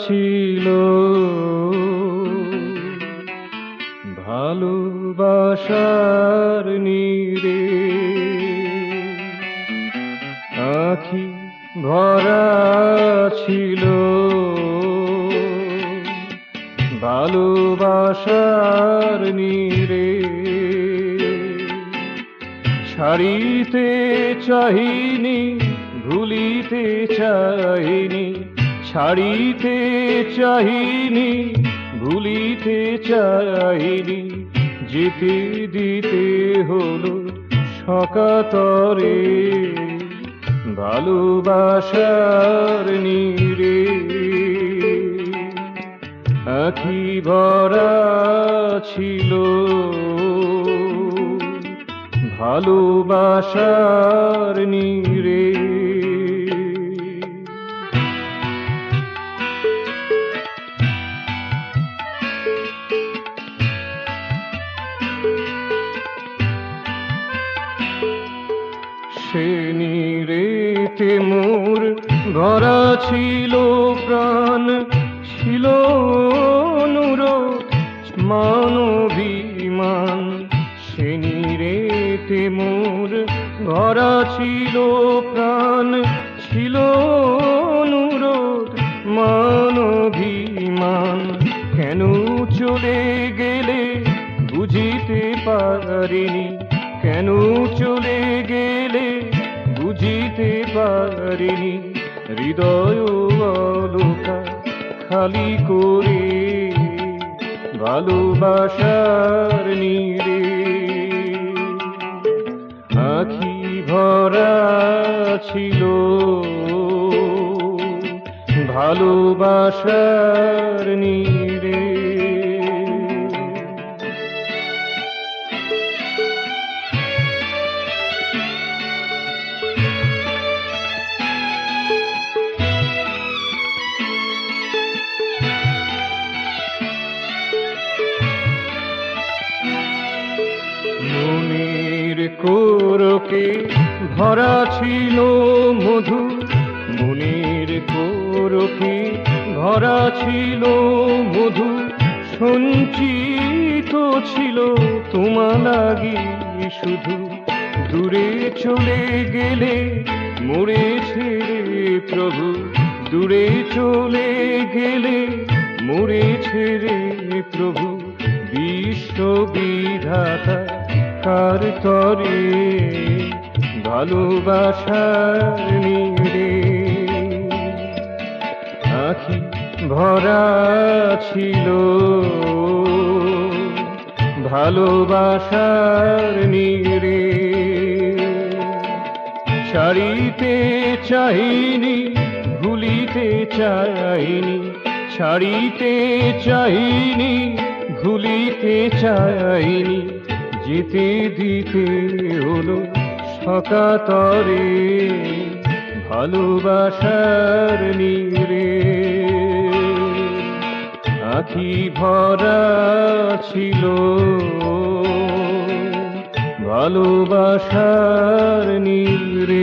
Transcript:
ছিল ভালোবাসার নীড়ে, আঁখি ভরা ছিল ভালোবাসার নীড়ে। ছাড়িতে চাহিনি, ভুলিতে চাহিনি, ছাড়িতে চাহিনি, ভুলিতে চাহিনি, যেতে দিতে হলো সকাতরে ভালোবাসার নীড়ে। আঁখি ভরা ছিল ভালোবাসার নীড়ে। সে নীড়েতে মোর ভরা ছিল প্রাণ, ছিল অনুরোধ মানবিমান। সে নীড়েতে মোর ভরা ছিল প্রাণ, ছিল অনুরোধ মানবিমান। কেন চলে গেলে বুঝিতে পারিনি, কেন চলে গেলে বুঝিতে পারিনি, হৃদয় অলকা খালি করে ভালোবাসার নীড়ে। আঁখি ভরা ছিল ভালোবাসার নীড়ে। মনের কোরকে ভরা ছিল মধু, মনের কোরকে ভরা ছিল মধু, সঞ্চিত ছিল তোমার লাগি শুধু। দূরে চলে গেলে মোরে ছেড়ে প্রভু, দূরে চলে গেলে মোরে ছেড়ে প্রভু। বিশ্ববিধাতা কার তরে ভালোবাসার নীড়ে। আঁখি ভরা ছিল ভালোবাসার নীড়ে। ছাড়িতে চাহিনি, ভুলিতে চাহিনি, ছাড়িতে চাহিনি, ভুলিতে চাহিনি, যেতে দিতে হলো সকাতরে ভালোবাসার নীড়ে। আঁখি ভরা ছিল ভালোবাসার নীড়ে।